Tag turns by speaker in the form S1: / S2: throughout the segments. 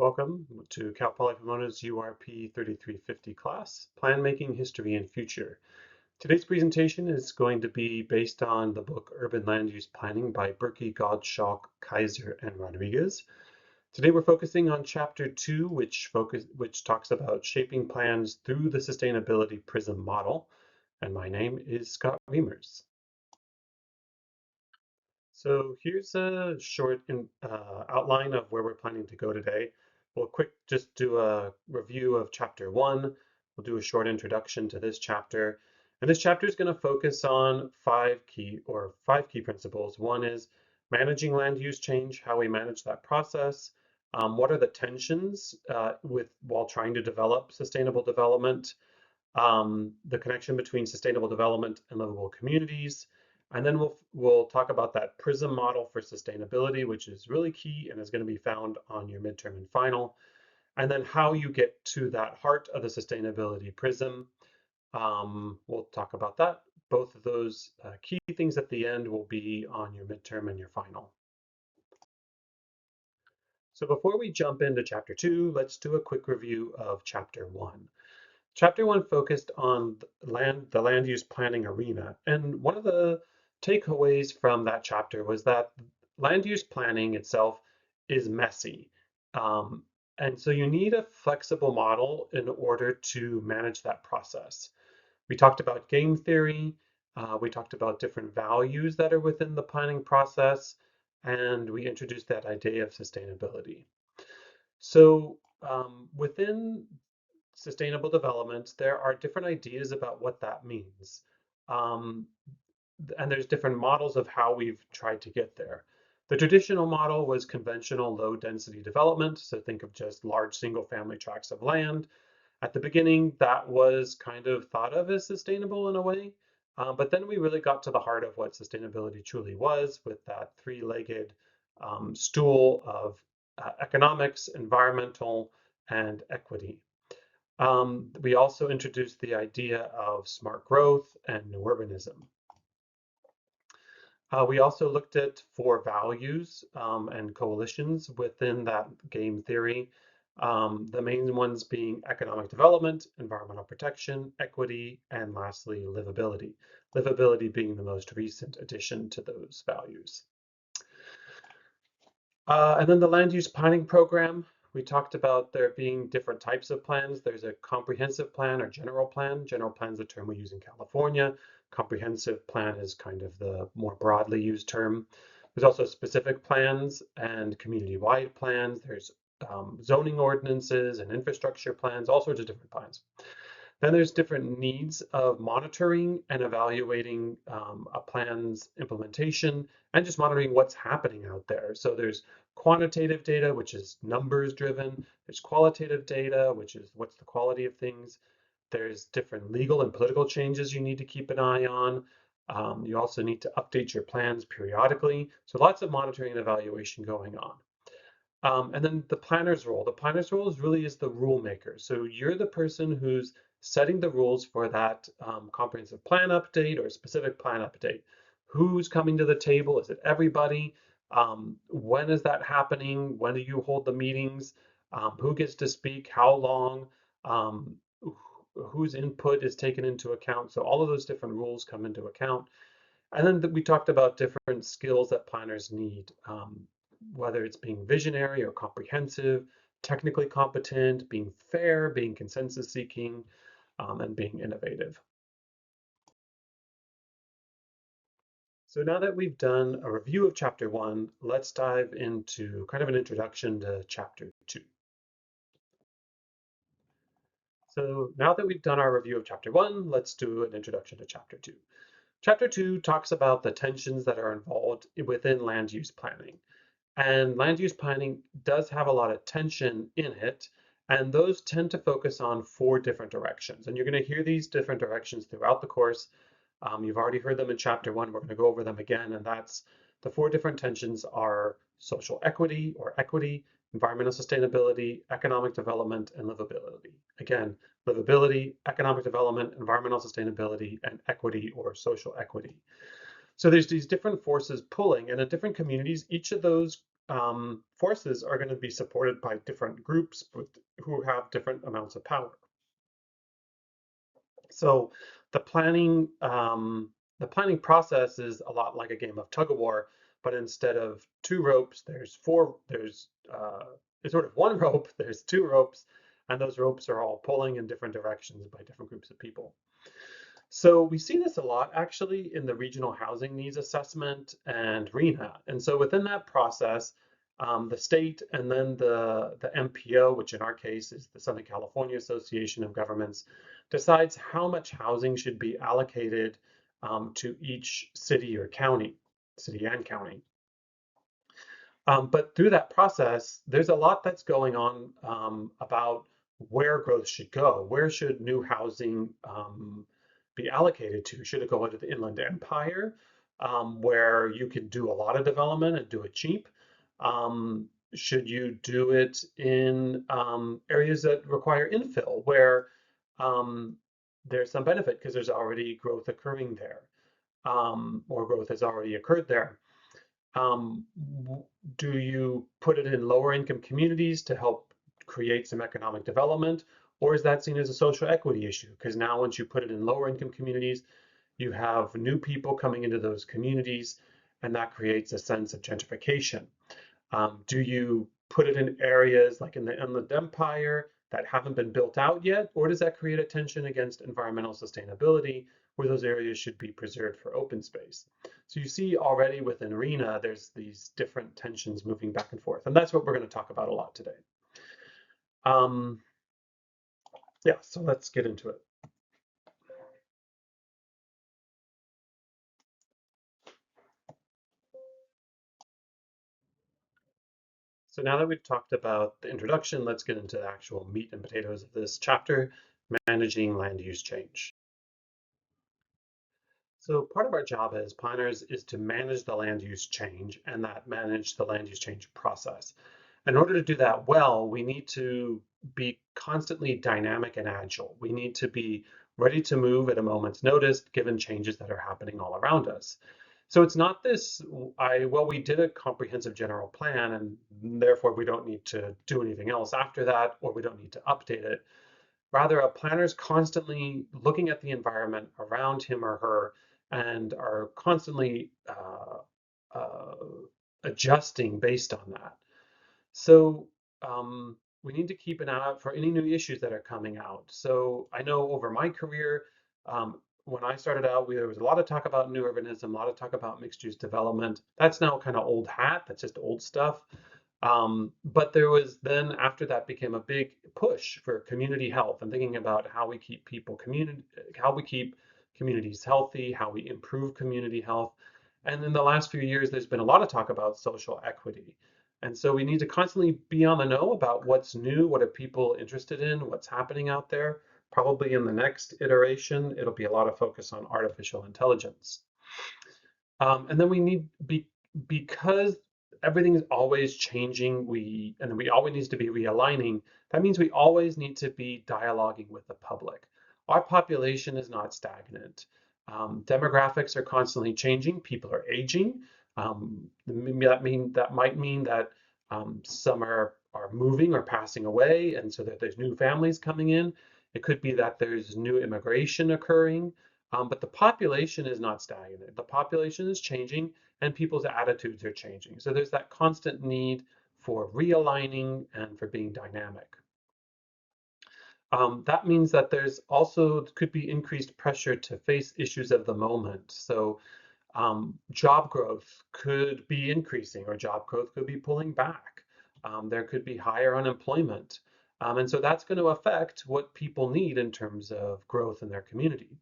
S1: Welcome to Poly Pomona's URP 3350 class, Plan Making History and Future. Today's presentation is going to be based on the book Urban Land Use Planning by Berke, Godschalk, Kaiser, and Rodriguez. Today we're focusing on Chapter 2, which talks about shaping plans through the Sustainability Prism model. And my name is Scott Reimers. So here's a short outline of where we're planning to go today. We'll just do a review of chapter 1. We'll do a short introduction to this chapter. And this chapter is going to focus on five key principles. One is managing land use change, how we manage that process. What are the tensions while trying to develop sustainable development? The connection between sustainable development and livable communities. And then we'll talk about that Prism model for sustainability, which is really key and is going to be found on your midterm and final. And then how you get to that heart of the sustainability prism. We'll talk about that. Both of those key things at the end will be on your midterm and your final. So before we jump into chapter 2, let's do a quick review of chapter 1. Chapter 1 focused on the land use planning arena, and one of the takeaways from that chapter was that land use planning itself is messy. And so you need a flexible model in order to manage that process. We talked about game theory, we talked about different values that are within the planning process, and we introduced that idea of sustainability. So within sustainable development, there are different ideas about what that means. Um, and there's different models of how we've tried to get there. The traditional model was conventional low density development. So think of just large single family tracts of land. At the beginning, that was kind of thought of as sustainable in a way. But then we really got to the heart of what sustainability truly was with that three-legged stool of economics, environmental, and equity. We also introduced the idea of smart growth and new urbanism. We also looked at four values and coalitions within that game theory. The main ones being economic development, environmental protection, equity, and lastly, livability. Livability being the most recent addition to those values. And then the land use planning program, we talked about there being different types of plans. There's a comprehensive plan or general plan. General plan is a term we use in California. Comprehensive plan is kind of the more broadly used term. There's also specific plans and community-wide plans. There's zoning ordinances and infrastructure plans, all sorts of different plans. Then there's different needs of monitoring and evaluating a plan's implementation and just monitoring what's happening out there. So there's quantitative data, which is numbers driven. There's qualitative data, which is what's the quality of things. There's different legal and political changes you need to keep an eye on. You also need to update your plans periodically. So lots of monitoring and evaluation going on. And then the planner's role. The planner's role really is the rule maker. So you're the person who's setting the rules for that comprehensive plan update or specific plan update. Who's coming to the table? Is it everybody? When is that happening? When do you hold the meetings? Who gets to speak? How long? Whose input is taken into account? So all of those different rules come into account. And then we talked about different skills that planners need, whether it's being visionary or comprehensive, technically competent, being fair, being consensus seeking, and being innovative. So now that we've done a review of chapter 1, let's dive into kind of an introduction to chapter 2. So now that we've done our review of chapter 1, let's do an introduction to chapter 2. Chapter 2 talks about the tensions that are involved within land use planning. And land use planning does have a lot of tension in it, and those tend to focus on four different directions. And you're going to hear these different directions throughout the course. You've already heard them in chapter 1. We're going to go over them again, and that's the four different tensions are social equity or equity, environmental sustainability, economic development, and livability. Again, livability, economic development, environmental sustainability, and equity or social equity. So there's these different forces pulling, and in different communities, each of those forces are going to be supported by different groups who have different amounts of power. So the planning the planning process is a lot like a game of tug of war, but instead of two ropes, there's four. It's sort of one rope. There's two ropes, and those ropes are all pulling in different directions by different groups of people. So we see this a lot actually in the regional housing needs assessment and RENA. And so within that process, the state and then the MPO, which in our case is the Southern California Association of Governments, decides how much housing should be allocated to each city or county, city and county. But through that process, there's a lot that's going on about where growth should go. Where should new housing be allocated to? Should it go into the Inland Empire, where you can do a lot of development and do it cheap? Should you do it in areas that require infill, where there's some benefit because there's already growth occurring there, or growth has already occurred there? Um, do you put it in lower income communities to help create some economic development? Or is that seen as a social equity issue? Because now once you put it in lower income communities, you have new people coming into those communities, and that creates a sense of gentrification. Do you put it in areas like in the Inland Empire that haven't been built out yet, or does that create a tension against environmental sustainability, where those areas should be preserved for open space? So you see already within RENA, there's these different tensions moving back and forth, and that's what we're going to talk about a lot today. Um, yeah, so let's get into it. So now that we've talked about the introduction, let's get into the actual meat and potatoes of this chapter, managing land use change. So part of our job as planners is to manage the land use change and that manage the land use change process. In order to do that well, we need to be constantly dynamic and agile. We need to be ready to move at a moment's notice, given changes that are happening all around us. So it's not this, well, we did a comprehensive general plan and therefore we don't need to do anything else after that, or we don't need to update it. Rather, a planner is constantly looking at the environment around him or her and are constantly uh, adjusting based on that. So we need to keep an eye out for any new issues that are coming out. So I know over my career, when I started out, there was a lot of talk about new urbanism, a lot of talk about mixed use development. That's now kind of old hat. That's just old stuff. But there was then after that became a big push for community health and thinking about how we keep how we keep communities healthy, how we improve community health. And in the last few years, there's been a lot of talk about social equity. And so we need to constantly be on the know about what's new, what are people interested in, what's happening out there. Probably in the next iteration, it'll be a lot of focus on artificial intelligence. And then we need because everything is always changing, we always needs to be realigning. That means we always need to be dialoguing with the public. Our population is not stagnant. Demographics are constantly changing. People are aging. That might mean that some are moving or passing away, and so that there's new families coming in. It could be that there's new immigration occurring. But the population is not stagnant. The population is changing and people's attitudes are changing. So there's that constant need for realigning and for being dynamic. That means that there's also could be increased pressure to face issues of the moment. So job growth could be increasing or job growth could be pulling back. There could be higher unemployment. And so that's going to affect what people need in terms of growth in their community.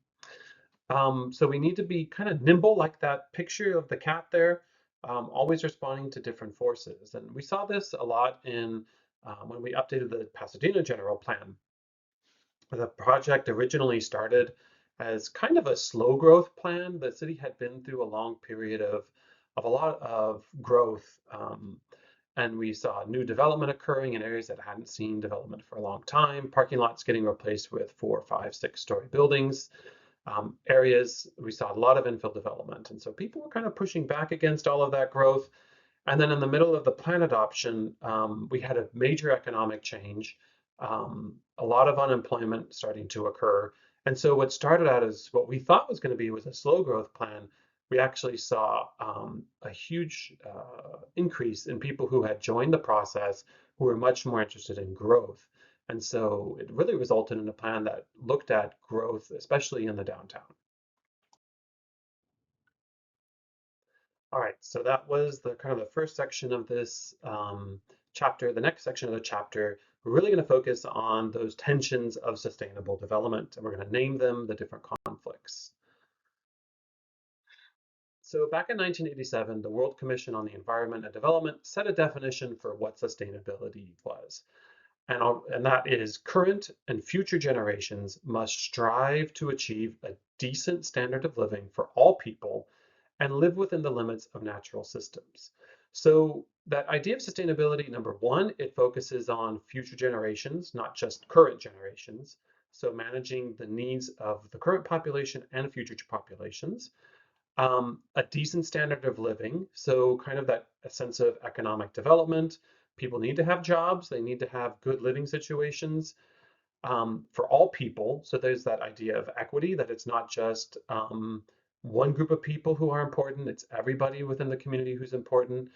S1: So we need to be kind of nimble, like that picture of the cat there, always responding to different forces. And we saw this a lot in when we updated the Pasadena General Plan. The project originally started as kind of a slow growth plan. The city had been through a long period of a lot of growth. And we saw new development occurring in areas that hadn't seen development for a long time. Parking lots getting replaced with 4, 5, 6-story buildings. Areas, we saw a lot of infill development. And so people were kind of pushing back against all of that growth. And then in the middle of the plan adoption, we had a major economic change, a lot of unemployment starting to occur. And so what started out as what we thought was going to be was a slow growth plan, we actually saw a huge increase in people who had joined the process who were much more interested in growth. And so it really resulted in a plan that looked at growth, especially in the downtown. All right, so that was the kind of the first section of this chapter. The next section of the chapter, we're really going to focus on those tensions of sustainable development, and we're going to name them the different conflicts. So back in 1987, the World Commission on the Environment and Development set a definition for what sustainability was. And that is current and future generations must strive to achieve a decent standard of living for all people and live within the limits of natural systems. So that idea of sustainability, number one, it focuses on future generations, not just current generations. So managing the needs of the current population and future populations. A decent standard of living, so kind of that a sense of economic development. People need to have jobs, they need to have good living situations for all people. So there's that idea of equity, that it's not just one group of people who are important, it's everybody within the community who's important.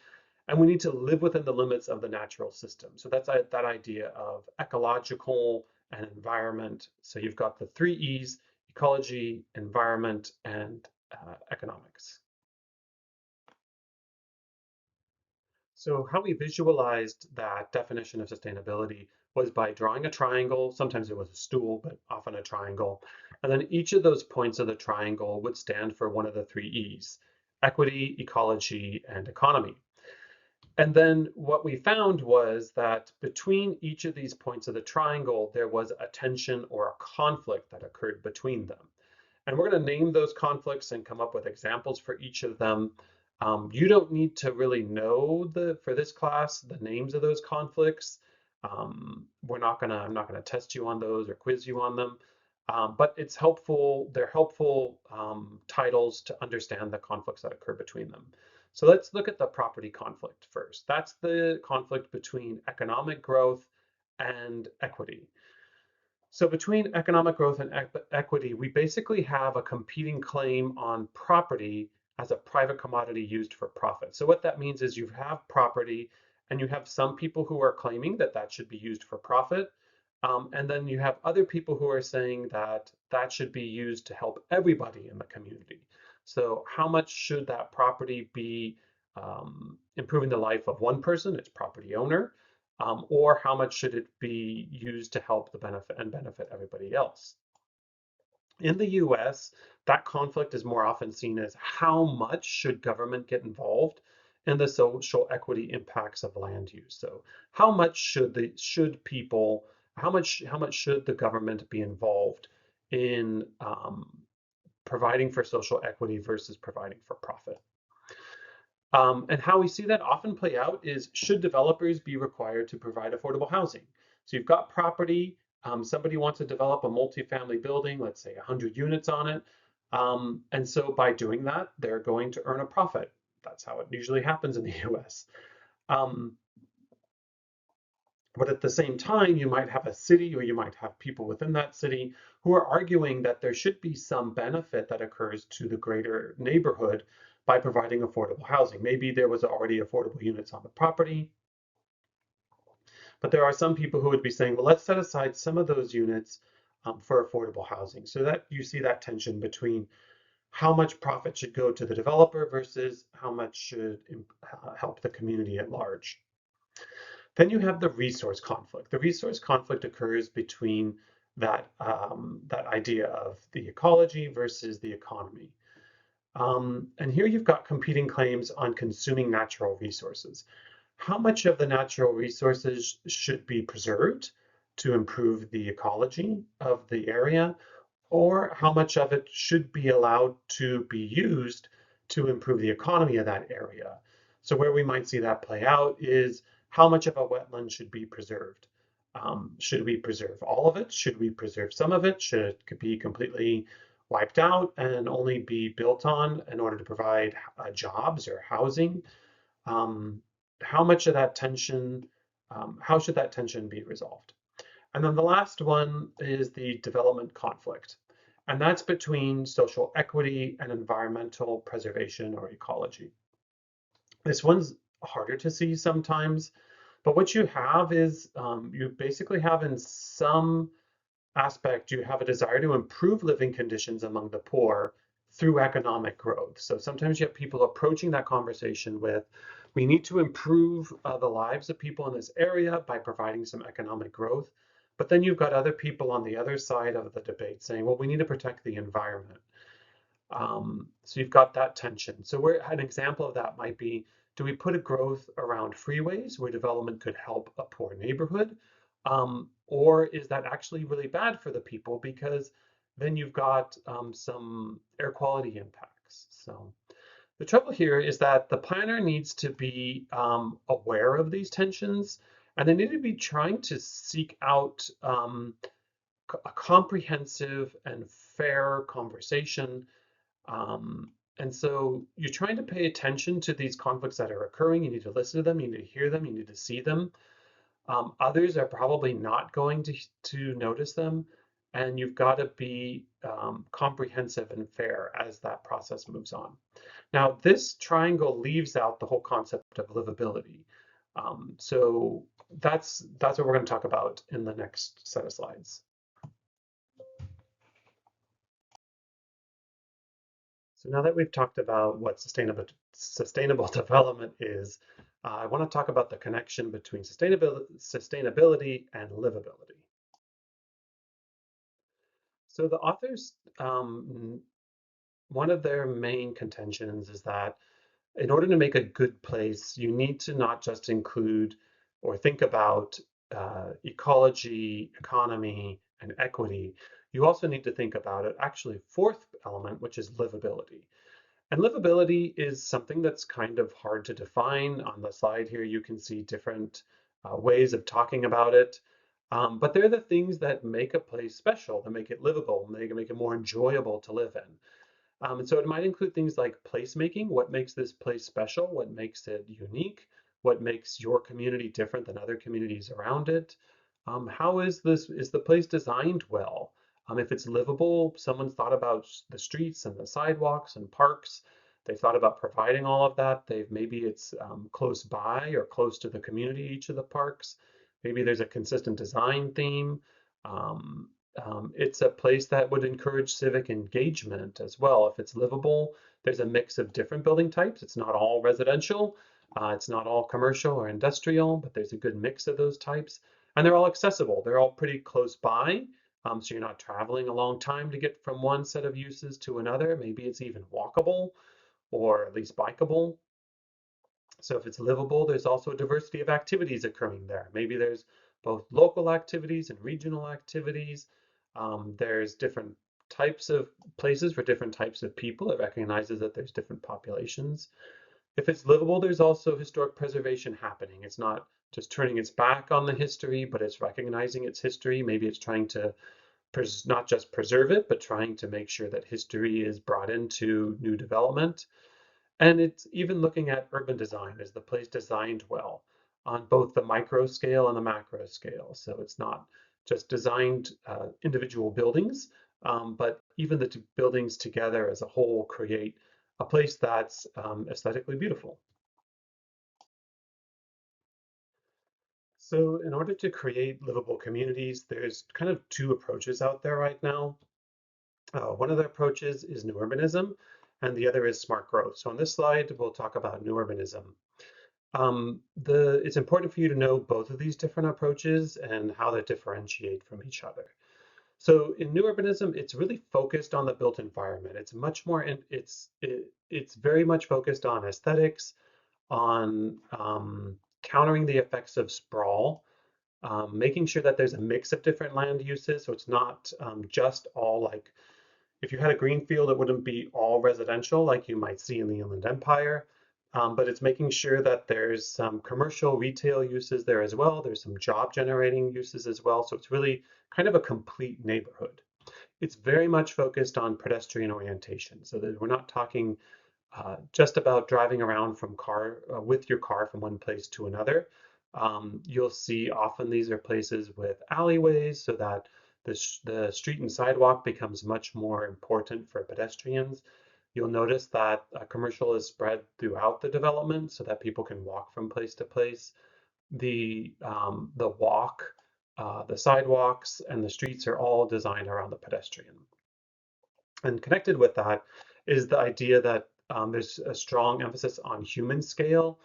S1: And we need to live within the limits of the natural system. So that's that idea of ecological and environment. So you've got the three E's: ecology, environment, and economics. So how we visualized that definition of sustainability was by drawing a triangle. Sometimes it was a stool, but often a triangle. And then each of those points of the triangle would stand for one of the three E's: equity, ecology, and economy. And then what we found was that between each of these points of the triangle, there was a tension or a conflict that occurred between them. And we're going to name those conflicts and come up with examples for each of them. You don't need to really know for this class, the names of those conflicts. I'm not gonna test you on those or quiz you on them. But it's helpful, they're helpful titles to understand the conflicts that occur between them. So let's look at the property conflict first. That's the conflict between economic growth and equity. So between economic growth and equity, we basically have a competing claim on property as a private commodity used for profit. So what that means is you have property and you have some people who are claiming that that should be used for profit. And then you have other people who are saying that that should be used to help everybody in the community. So how much should that property be improving the life of one person, its property owner? Or how much should it be used to help the benefit everybody else? In the US, that conflict is more often seen as how much should government get involved in the social equity impacts of land use. So how much how much should the government be involved in providing for social equity versus providing for profit? And how we see that often play out is, should developers be required to provide affordable housing? So you've got property, somebody wants to develop a multifamily building, let's say 100 units on it. And so by doing that, they're going to earn a profit. That's how it usually happens in the US. Um, but at the same time, you might have a city or you might have people within that city who are arguing that there should be some benefit that occurs to the greater neighborhood by providing affordable housing. Maybe there was already affordable units on the property, but there are some people who would be saying, well, let's set aside some of those units for affordable housing. So that you see that tension between how much profit should go to the developer versus how much should help the community at large. Then you have the resource conflict. The resource conflict occurs between that idea of the ecology versus the economy. And here you've got competing claims on consuming natural resources. How much of the natural resources should be preserved to improve the ecology of the area, or how much of it should be allowed to be used to improve the economy of that area? So where we might see that play out is, how much of a wetland should be preserved? Should we preserve all of it? Should we preserve some of it? Should it be completely wiped out and only be built on in order to provide jobs or housing? Um, how much of that tension, how should that tension be resolved? And then the last one is the development conflict. And that's between social equity and environmental preservation or ecology. This one's harder to see sometimes, but what you have is you basically have in some aspect, you have a desire to improve living conditions among the poor through economic growth. So sometimes you have people approaching that conversation with, we need to improve the lives of people in this area by providing some economic growth. But then you've got other people on the other side of the debate saying, well, we need to protect the environment. So you've got that tension. So where an example of that might be, do we put a growth around freeways where development could help a poor neighborhood? Or is that actually really bad for the people because then you've got some air quality impacts. So the trouble here is that the planner needs to be aware of these tensions, and they need to be trying to seek out a comprehensive and fair conversation. And so you're trying to pay attention to these conflicts that are occurring. You need to listen to them, you need to hear them, you need to see them. Others are probably not going to notice them, and you've got to be comprehensive and fair as that process moves on. Now, this triangle leaves out the whole concept of livability. So that's what we're going to talk about in the next set of slides. So now that we've talked about what sustainable development is, I want to talk about the connection between sustainability and livability. So the authors, one of their main contentions is that in order to make a good place, you need to not just include or think about ecology, economy, and equity. You also need to think about it, actually, fourth element, which is livability. And livability is something that's kind of hard to define. On the slide here, you can see different ways of talking about it. But they're the things that make a place special, that make it livable, make it more enjoyable to live in. And so it might include things like placemaking, what makes this place special, what makes it unique, what makes your community different than other communities around it. How is the place designed well? If it's livable, someone's thought about the streets and the sidewalks and parks. They've thought about providing all of that. Maybe it's close by or close to the community, each of the parks. Maybe there's a consistent design theme. Um, it's a place that would encourage civic engagement as well. If it's livable, there's a mix of different building types. It's not all residential, it's not all commercial or industrial, but there's a good mix of those types. And they're all accessible. They're all pretty close by. So you're not traveling a long time to get from one set of uses to another. Maybe it's even walkable or at least bikeable. So if it's livable, there's also a diversity of activities occurring there. Maybe there's both local activities and regional activities. There's different types of places for different types of people. It recognizes that there's different populations. If it's livable, there's also historic preservation happening. It's not just turning its back on the history, but it's recognizing its history. Maybe it's trying to not just preserve it, but trying to make sure that history is brought into new development. And it's even looking at urban design. Is the place designed well on both the micro scale and the macro scale? So it's not just designed individual buildings, but even the two buildings together as a whole create a place that's aesthetically beautiful. So in order to create livable communities, there's kind of two approaches out there right now. One of the approaches is new urbanism, and the other is smart growth. So on this slide, we'll talk about new urbanism. It's important for you to know both of these different approaches and how they differentiate from each other. So in new urbanism, it's really focused on the built environment. It's much more, it's very much focused on aesthetics, on countering the effects of sprawl, making sure that there's a mix of different land uses. So it's not just all like, if you had a green field, it wouldn't be all residential like you might see in the Inland Empire. But it's making sure that there's some commercial retail uses there as well. There's some job generating uses as well. So it's really kind of a complete neighborhood. It's very much focused on pedestrian orientation, so that we're not talking just about driving around with your car from one place to another. You'll see often these are places with alleyways so that the street and sidewalk becomes much more important for pedestrians. You'll notice that commercial is spread throughout the development so that people can walk from place to place. The the sidewalks, and the streets are all designed around the pedestrian. And connected with that is the idea that there's a strong emphasis on human scale.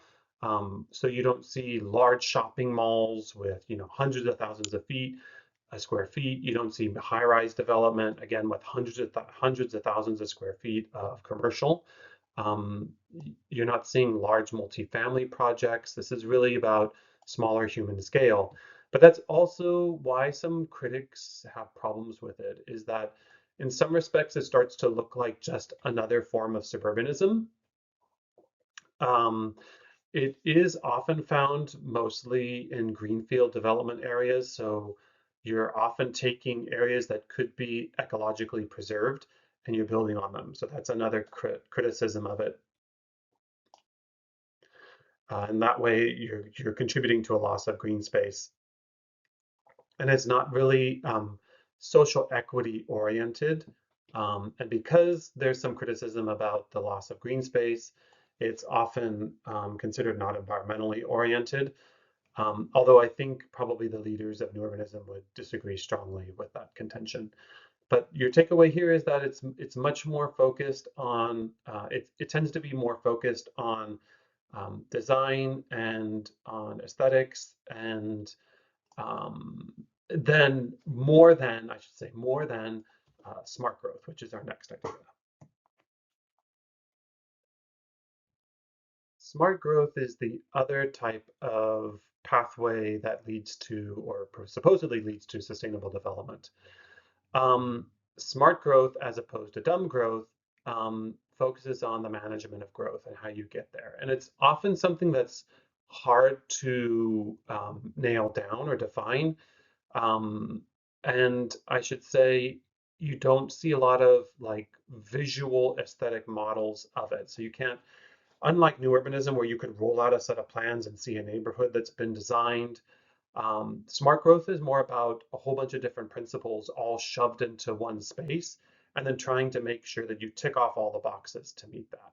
S1: So you don't see large shopping malls with hundreds of thousands of square feet. You don't see high-rise development again with hundreds of thousands of square feet of commercial. Um, you're not seeing large multifamily projects. This is really about smaller human scale. But that's also why some critics have problems with it, is that in some respects it starts to look like just another form of suburbanism. Um, it is often found mostly in greenfield development areas, so you're often taking areas that could be ecologically preserved and you're building on them. So that's another criticism of it. And that way you're contributing to a loss of green space. And it's not really social equity oriented. And because there's some criticism about the loss of green space, it's often considered not environmentally oriented. Although I think probably the leaders of new urbanism would disagree strongly with that contention. But your takeaway here is that it's much more focused on it tends to be more focused on design and on aesthetics and um, then more than, I should say, more than smart growth, which is our next idea. Smart growth is the other type of pathway that leads to, or supposedly leads to, sustainable development. Um, Smart growth, as opposed to dumb growth, focuses on the management of growth and how you get there. And it's often something that's hard to nail down or define. Um, and I should say, you don't see a lot of like visual aesthetic models of it. So you can't, unlike new urbanism, where you could roll out a set of plans and see a neighborhood that's been designed. Smart growth is more about a whole bunch of different principles all shoved into one space and then trying to make sure that you tick off all the boxes to meet that.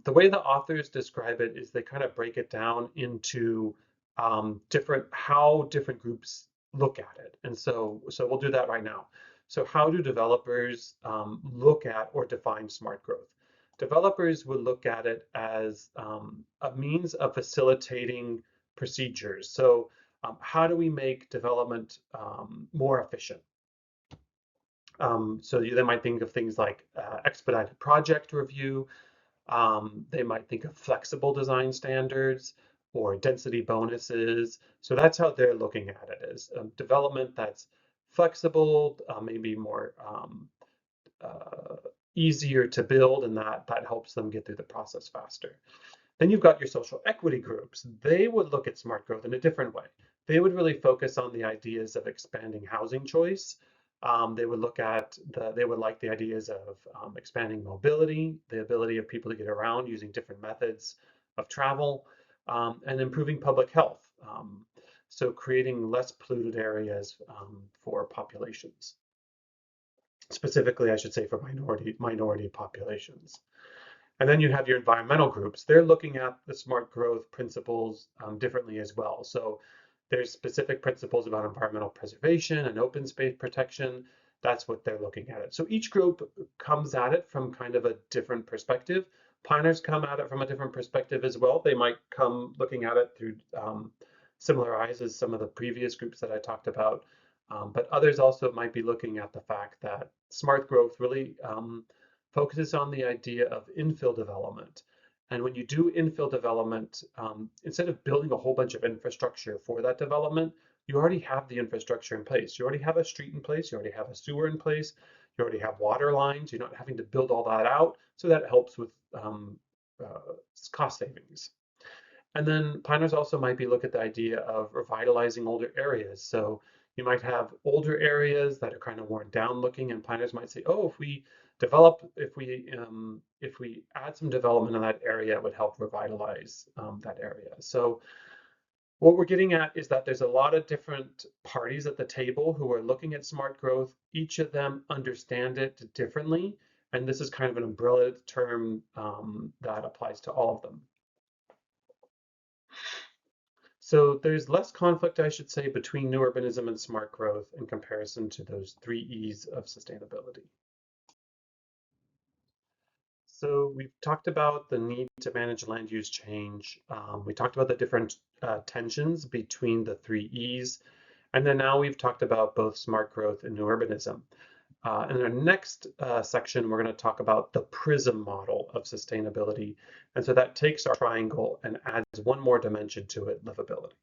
S1: The way the authors describe it is they kind of break it down into how different groups look at it. And so we'll do that right now. So how do developers look at or define smart growth? Developers would look at it as a means of facilitating procedures. So how do we make development more efficient? So they might think of things like expedited project review. They might think of flexible design standards or density bonuses. So that's how they're looking at it, as development that's flexible, maybe more easier to build, and that helps them get through the process faster. Then you've got your social equity groups. They would look at smart growth in a different way. They would really focus on the ideas of expanding housing choice. They would like the ideas of expanding mobility, the ability of people to get around using different methods of travel, and improving public health. So creating less polluted areas for populations. Specifically, I should say, for minority populations. And then you have your environmental groups. They're looking at the smart growth principles differently as well. So there's specific principles about environmental preservation and open space protection. That's what they're looking at it. So each group comes at it from kind of a different perspective. Planners come at it from a different perspective as well. They might come looking at it through similar eyes as some of the previous groups that I talked about. But others also might be looking at the fact that smart growth really focuses on the idea of infill development. And when you do infill development, instead of building a whole bunch of infrastructure for that development, you already have the infrastructure in place. You already have a street in place, you already have a sewer in place, you already have water lines, you're not having to build all that out. So that helps with cost savings. And then planners also might be look at the idea of revitalizing older areas. So you might have older areas that are kind of worn down looking, and planners might say, oh, if we if we add some development in that area, it would help revitalize that area. So what we're getting at is that there's a lot of different parties at the table who are looking at smart growth. Each of them understand it differently, and this is kind of an umbrella term that applies to all of them. So there's less conflict, I should say, between new urbanism and smart growth in comparison to those three E's of sustainability. So we've talked about the need to manage land use change. We talked about the different tensions between the three E's. And then now we've talked about both smart growth and new urbanism. In our next section, we're going to talk about the Prism model of sustainability. And so that takes our triangle and adds one more dimension to it, livability.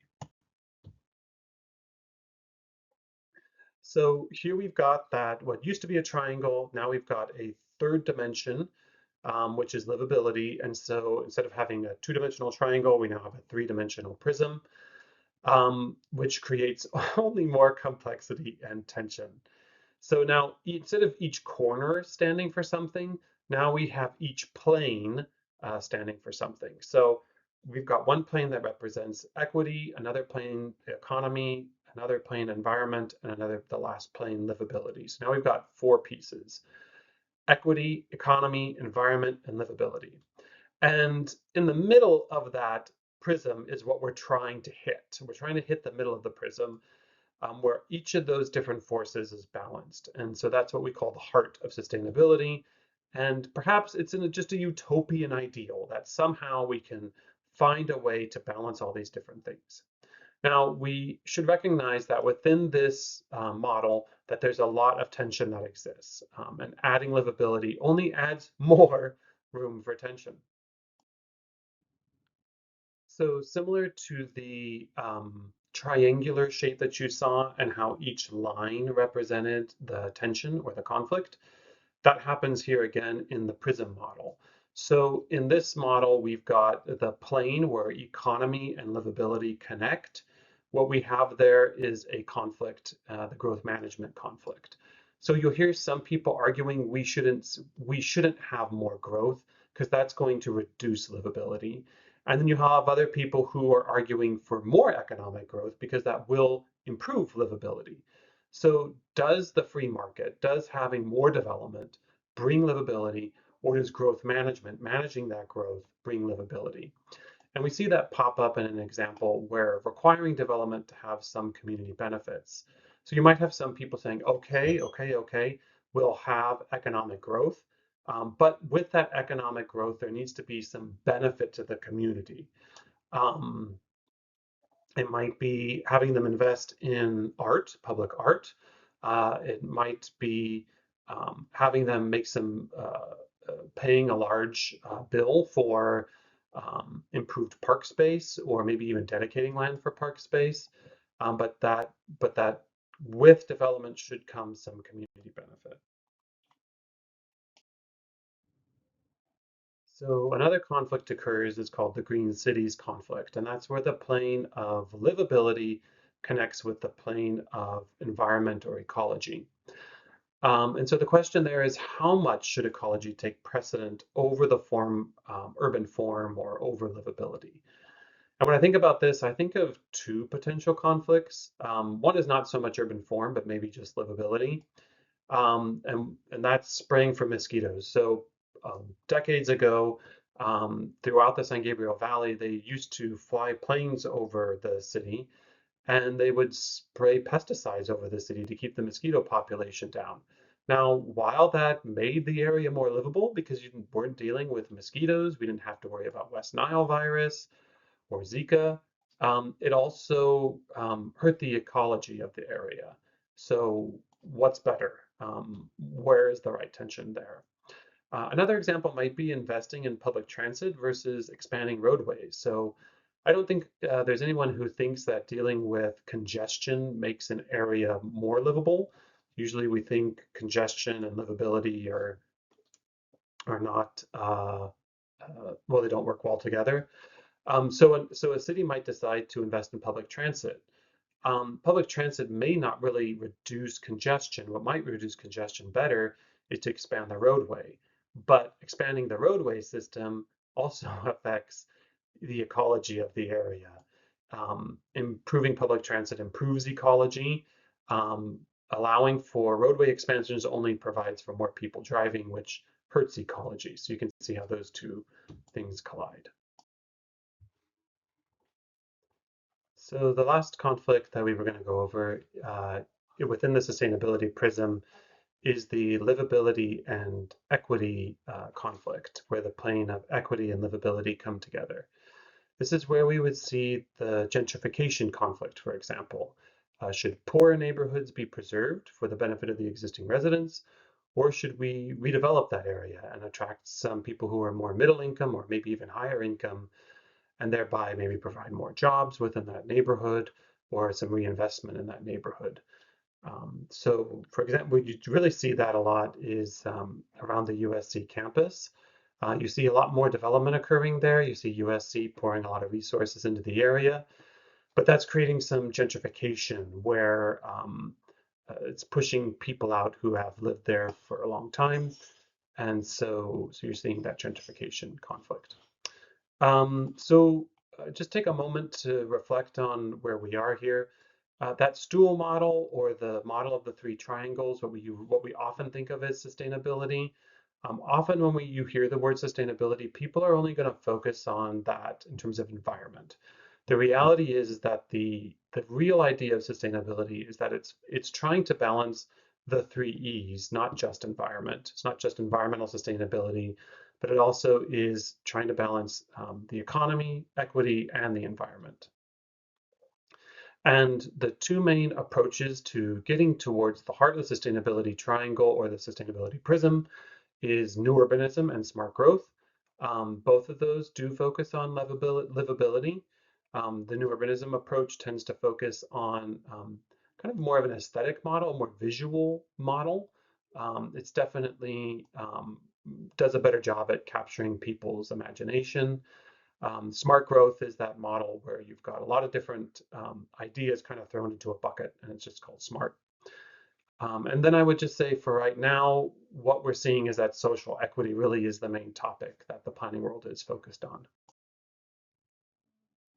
S1: So here we've got that what used to be a triangle, now we've got a third dimension, which is livability. And so instead of having a two-dimensional triangle, we now have a three-dimensional prism, which creates only more complexity and tension. So now instead of each corner standing for something, now we have each plane standing for something. So we've got one plane that represents equity, another plane economy, another plane environment, and the last plane livability. So now we've got four pieces: equity, economy, environment, and livability. And in the middle of that prism is what we're trying to hit. We're trying to hit the middle of the prism where each of those different forces is balanced. And so that's what we call the heart of sustainability. And perhaps it's in just a utopian ideal that somehow we can find a way to balance all these different things. Now, we should recognize that within this model that there's a lot of tension that exists, and adding livability only adds more room for tension. So similar to the triangular shape that you saw and how each line represented the tension or the conflict, that happens here again in the Prism model. So in this model, we've got the plane where economy and livability connect. What we have there is a conflict, the growth management conflict. So you'll hear some people arguing we shouldn't have more growth because that's going to reduce livability. And then you have other people who are arguing for more economic growth because that will improve livability. So does the free market, does having more development bring livability, or does growth management, managing that growth, bring livability? And we see that pop up in an example where requiring development to have some community benefits. So you might have some people saying, okay, we'll have economic growth. But with that economic growth, there needs to be some benefit to the community. Um, it might be having them invest in art, public art. It might be having them make some paying a large bill for improved park space, or maybe even dedicating land for park space. But that with development should come some community benefit. So another conflict occurs is called the Green Cities conflict, and that's where the plane of livability connects with the plane of environment or ecology. And so the question there is, how much should ecology take precedent over the urban form or over livability? And when I think about this, I think of two potential conflicts. One is not so much urban form, but maybe just livability. And that's spraying for mosquitoes. So decades ago, throughout the San Gabriel Valley, they used to fly planes over the city, and they would spray pesticides over the city to keep the mosquito population down. Now, while that made the area more livable because you weren't dealing with mosquitoes, we didn't have to worry about West Nile virus or Zika, it also hurt the ecology of the area. So what's better? Where is the right tension there? Another example might be investing in public transit versus expanding roadways. So I don't think there's anyone who thinks that dealing with congestion makes an area more livable. Usually we think congestion and livability are not, well, they don't work well together. So a city might decide to invest in public transit. Public transit may not really reduce congestion. What might reduce congestion better is to expand the roadway. But expanding the roadway system also affects the ecology of the area. Improving public transit improves ecology. Um, Allowing for roadway expansions only provides for more people driving, which hurts ecology. So you can see how those two things collide. So the last conflict that we were going to go over within the sustainability prism is the livability and equity conflict, where the plane of equity and livability come together. This is where we would see the gentrification conflict, for example. Should poorer neighborhoods be preserved for the benefit of the existing residents, or should we redevelop that area and attract some people who are more middle income or maybe even higher income, and thereby maybe provide more jobs within that neighborhood or some reinvestment in that neighborhood? So, for example, you really see that a lot is around the USC campus. You see a lot more development occurring there. You see USC pouring a lot of resources into the area, but that's creating some gentrification where it's pushing people out who have lived there for a long time. And so you're seeing that gentrification conflict. Just take a moment to reflect on where we are here. That stool model, or the model of the three triangles, what we often think of as sustainability. Often when you hear the word sustainability, people are only going to focus on that in terms of environment. The reality is that the real idea of sustainability is that it's trying to balance the three E's, not just environment. It's not just environmental sustainability, but it also is trying to balance the economy, equity, and the environment. And the two main approaches to getting towards the heart of the sustainability triangle, or the sustainability prism, is new urbanism and smart growth. Both of those do focus on livability. The new urbanism approach tends to focus on kind of more of an aesthetic model, a more visual model. It's definitely does a better job at capturing people's imagination. Smart growth is that model where you've got a lot of different ideas kind of thrown into a bucket, and it's just called smart. And then I would just say for right now, what we're seeing is that social equity really is the main topic that the planning world is focused on.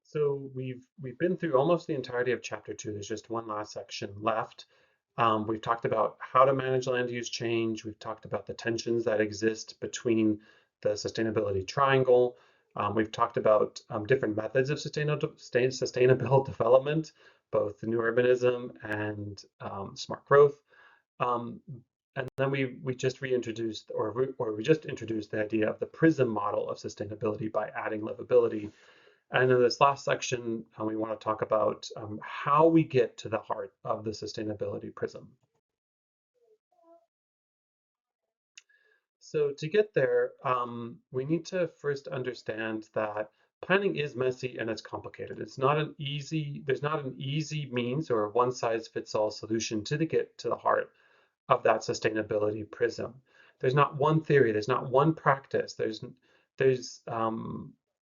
S1: So we've been through almost the entirety of chapter 2. There's just one last section left. We've talked about how to manage land use change. We've talked about the tensions that exist between the sustainability triangle. We've talked about different methods of sustainable development, both the new urbanism and smart growth. Um, and then we just reintroduced, or we just introduced the idea of the Prism model of sustainability by adding livability. And in this last section, we want to talk about how we get to the heart of the sustainability prism. So to get there, we need to first understand that planning is messy and it's complicated. There's not an easy means or a one size fits all solution to get to the heart of that sustainability prism. There's not one theory, there's not one practice, there's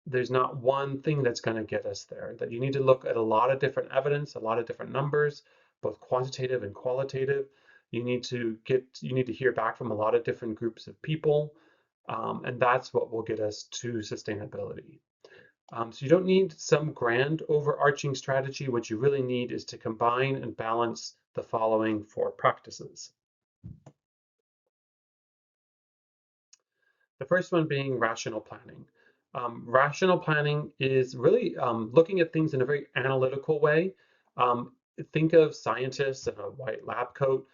S1: there's not one thing that's going to get us there. That you need to look at a lot of different evidence, a lot of different numbers, both quantitative and qualitative. You need to hear back from a lot of different groups of people, and that's what will get us to sustainability. So you don't need some grand overarching strategy. What you really need is to combine and balance the following four practices. The first one being rational planning. Rational planning is really looking at things in a very analytical way. Think of scientists in a white lab coat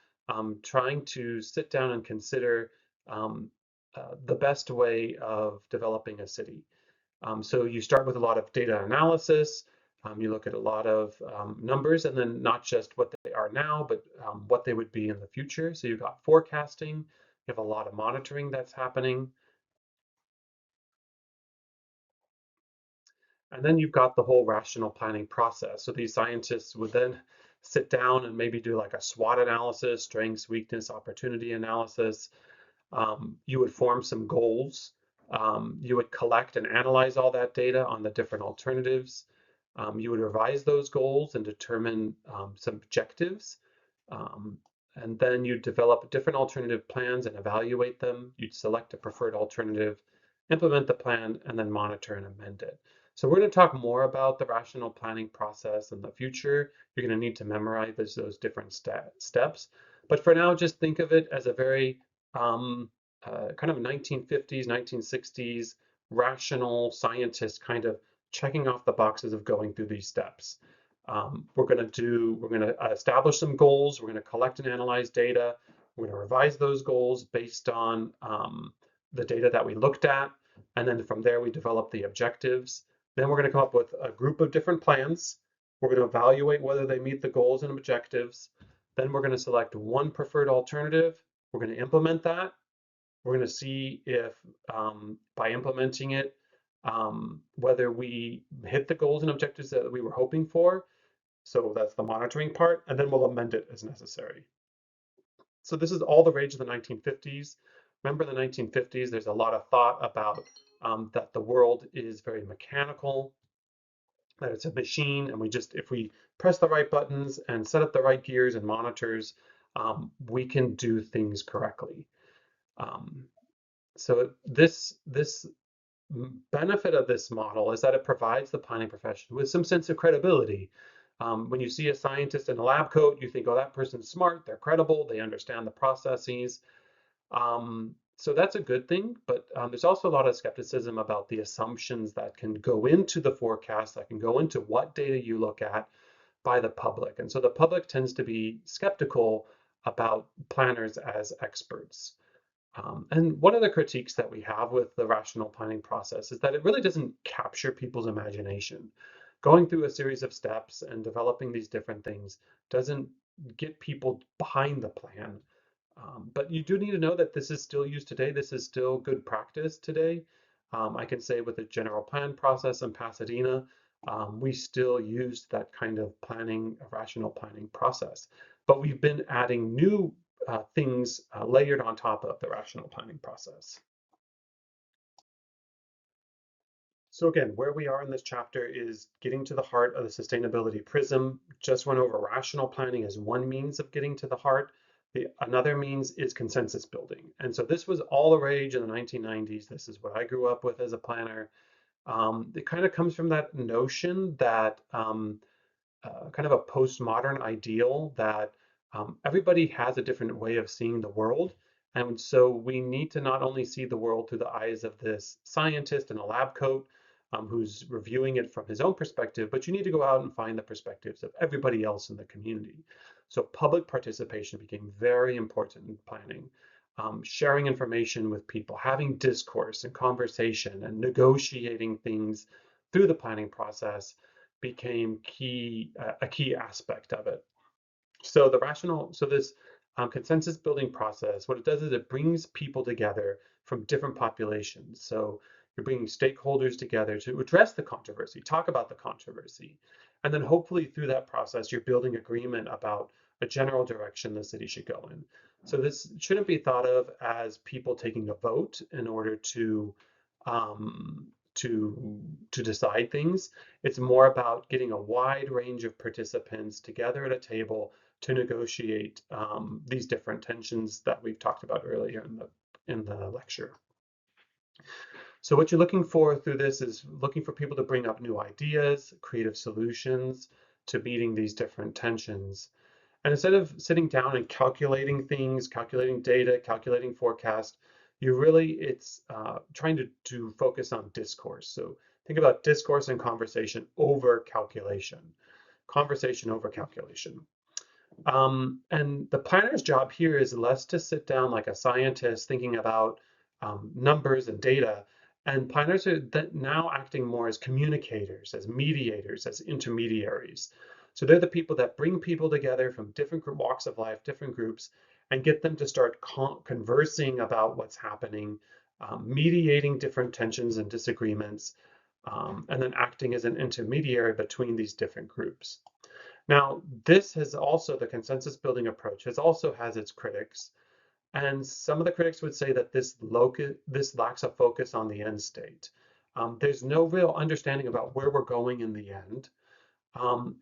S1: trying to sit down and consider the best way of developing a city. So you start with a lot of data analysis. You look at a lot of numbers, and then not just what they are now, but what they would be in the future. So you've got forecasting. You have a lot of monitoring that's happening. And then you've got the whole rational planning process. So these scientists would then sit down and maybe do like a SWOT analysis, strengths, weakness, opportunity analysis. You would form some goals. You would collect and analyze all that data on the different alternatives. You would revise those goals and determine some objectives. And then you develop different alternative plans and evaluate them. You'd select a preferred alternative, implement the plan, and then monitor and amend it. So we're going to talk more about the rational planning process in the future. You're going to need to memorize those different steps. But for now, just think of it as a very kind of 1950s, 1960s rational scientist kind of checking off the boxes of going through these steps. We're going to establish some goals. We're going to collect and analyze data. We're going to revise those goals based on the data that we looked at. And then from there, we develop the objectives. Then we're going to come up with a group of different plans. We're going to evaluate whether they meet the goals and objectives. Then we're going to select one preferred alternative. We're going to implement that. We're going to see if by implementing it, whether we hit the goals and objectives that we were hoping for. So that's the monitoring part, and then we'll amend it as necessary. So this is all the rage of the 1950s. Remember the 1950s, there's a lot of thought about that the world is very mechanical, that it's a machine, and if we press the right buttons and set up the right gears and monitors, we can do things correctly. So this benefit of this model is that it provides the planning profession with some sense of credibility. When you see a scientist in a lab coat, you think, oh, that person's smart, they're credible, they understand the processes. So that's a good thing, but there's also a lot of skepticism about the assumptions that can go into the forecast, that can go into what data you look at by the public. And so the public tends to be skeptical about planners as experts. And one of the critiques that we have with the rational planning process is that it really doesn't capture people's imagination. Going through a series of steps and developing these different things doesn't get people behind the plan. But you do need to know that this is still used today. This is still good practice today. I can say with the general plan process in Pasadena, we still use that kind of rational planning process. But we've been adding new things layered on top of the rational planning process. So again, where we are in this chapter is getting to the heart of the sustainability prism. Just went over rational planning as one means of getting to the heart. Another means is consensus building. And so this was all the rage in the 1990s. This is what I grew up with as a planner. It kind of comes from that notion that kind of a postmodern ideal that everybody has a different way of seeing the world. And so we need to not only see the world through the eyes of this scientist in a lab coat who's reviewing it from his own perspective, but you need to go out and find the perspectives of everybody else in the community. So public participation became very important in planning. Sharing information with people, having discourse and conversation and negotiating things through the planning process became a key aspect of it. So this consensus building process, what it does is it brings people together from different populations. So you're bringing stakeholders together to address the controversy, talk about the controversy, and then hopefully through that process, you're building agreement about a general direction the city should go in. So this shouldn't be thought of as people taking a vote in order um, to decide things. It's more about getting a wide range of participants together at a table to negotiate these different tensions that we've talked about earlier in the lecture. So what you're looking for through this is looking for people to bring up new ideas, creative solutions to meeting these different tensions. And instead of sitting down and calculating things, calculating data, calculating forecast, it's trying to focus on discourse. So think about discourse and conversation over calculation. Conversation over calculation. And the planner's job here is less to sit down like a scientist thinking about numbers and data. And planners are now acting more as communicators, as mediators, as intermediaries. So they're the people that bring people together from different walks of life, different groups, and get them to start conversing about what's happening, mediating different tensions and disagreements, and then acting as an intermediary between these different groups. Now, the consensus building approach has its critics. And some of the critics would say that this lacks a focus on the end state. There's no real understanding about where we're going in the end.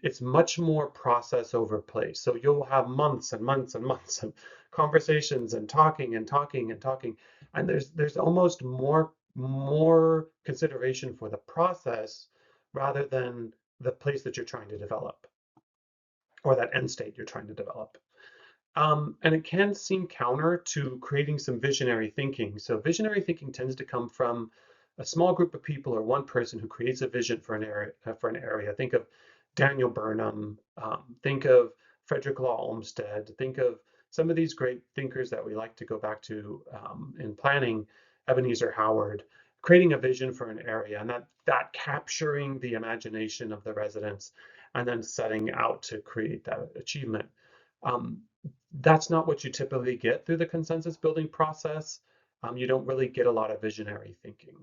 S1: it's much more process over place. So you'll have months and months and months of conversations and talking and talking and talking, and there's almost more consideration for the process rather than the place that you're trying to develop or that end state you're trying to develop. And it can seem counter to creating some visionary thinking. So visionary thinking tends to come from a small group of people or one person who creates a vision for an area. Think of Daniel Burnham. Think of Frederick Law Olmsted. Think of some of these great thinkers that we like to go back to in planning. Ebenezer Howard, creating a vision for an area, and that capturing the imagination of the residents, and then setting out to create that achievement. Um, that's not what you typically get through the consensus building process. You don't really get a lot of visionary thinking.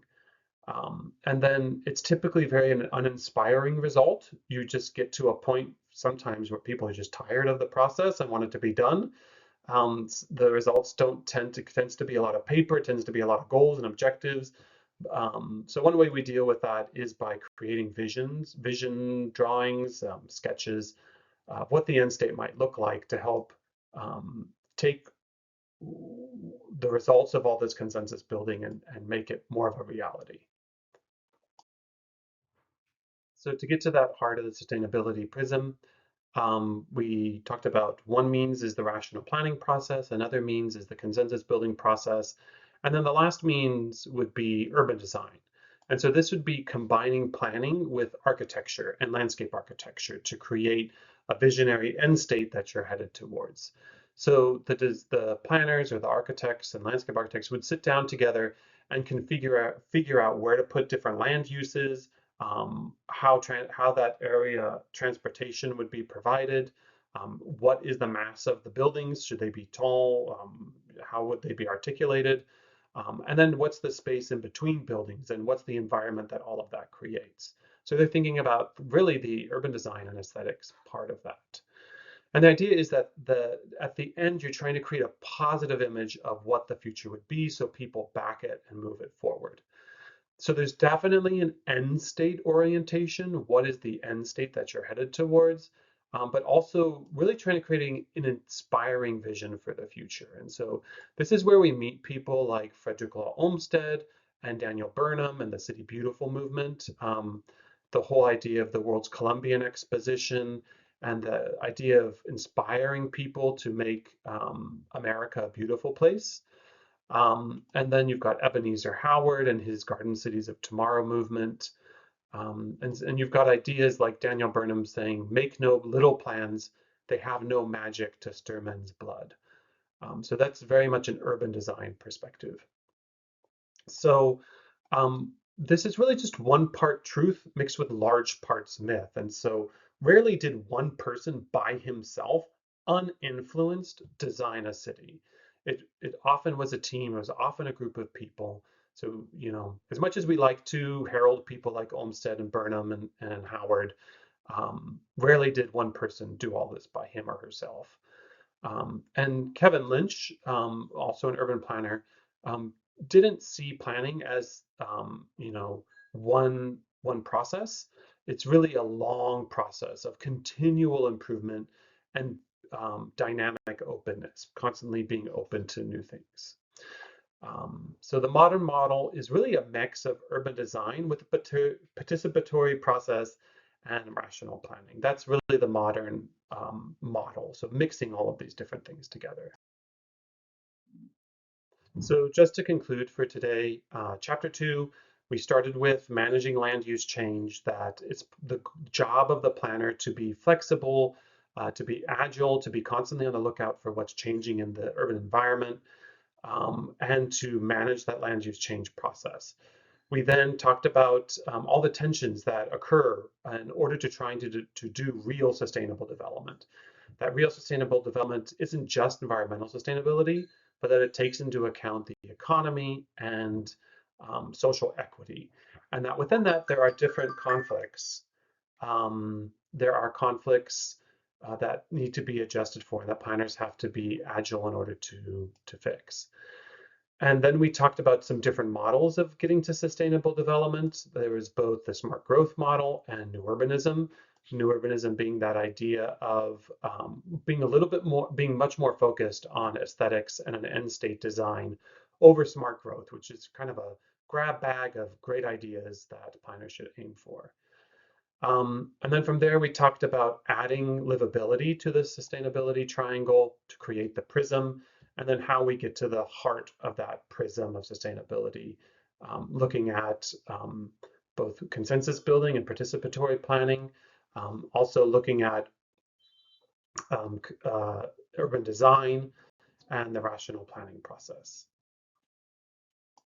S1: And then it's typically very an uninspiring result. You just get to a point sometimes where people are just tired of the process and want it to be done. The results don't tends to be a lot of paper, it tends to be a lot of goals and objectives. So one way we deal with that is by creating vision drawings, sketches of what the end state might look like to help take the results of all this consensus building and make it more of a reality. So to get to that heart of the sustainability prism, we talked about one means is the rational planning process, another means is the consensus building process, and then the last means would be urban design. And so this would be combining planning with architecture and landscape architecture to create a visionary end state that you're headed towards. So the planners or the architects and landscape architects would sit down together and can figure out where to put different land uses, how that area transportation would be provided, what is the mass of the buildings, should they be tall, how would they be articulated, and then what's the space in between buildings and what's the environment that all of that creates. So they're thinking about really the urban design and aesthetics part of that. And the idea is that at the end, you're trying to create a positive image of what the future would be so people back it and move it forward. So there's definitely an end state orientation. What is the end state that you're headed towards? But also really trying to create an inspiring vision for the future. And so this is where we meet people like Frederick Law Olmsted and Daniel Burnham and the City Beautiful movement. The whole idea of the World's Columbian Exposition and the idea of inspiring people to make America a beautiful place. And then you've got Ebenezer Howard and his Garden Cities of Tomorrow movement. And you've got ideas like Daniel Burnham saying, make no little plans, they have no magic to stir men's blood. So that's very much an urban design perspective. So this is really just one part truth mixed with large parts myth. And so rarely did one person by himself, uninfluenced, design a city. It often was a team, it was often a group of people. So, as much as we like to herald people like Olmsted and Burnham and Howard, rarely did one person do all this by him or herself. And Kevin Lynch, also an urban planner, didn't see planning as one process. It's really a long process of continual improvement and dynamic openness, constantly being open to new things. So the modern model is really a mix of urban design with a participatory process and rational planning. That's really the modern model. So mixing all of these different things together. So just to conclude for today, chapter 2, we started with managing land use change, that it's the job of the planner to be flexible, to be agile, to be constantly on the lookout for what's changing in the urban environment, and to manage that land use change process. We then talked about all the tensions that occur in order to try to do real sustainable development. That real sustainable development isn't just environmental sustainability, but that it takes into account the economy and social equity. And that within that, there are different conflicts. There are conflicts that need to be adjusted for, that planners have to be agile in order to fix. And then we talked about some different models of getting to sustainable development. There was both the smart growth model and new urbanism. New urbanism being that idea of being a little bit more, being much more focused on aesthetics and an end state design over smart growth, which is kind of a grab bag of great ideas that planners should aim for. And then from there, we talked about adding livability to the sustainability triangle to create the prism, and then how we get to the heart of that prism of sustainability, looking at both consensus building and participatory planning, also looking at um, urban design and the rational planning process.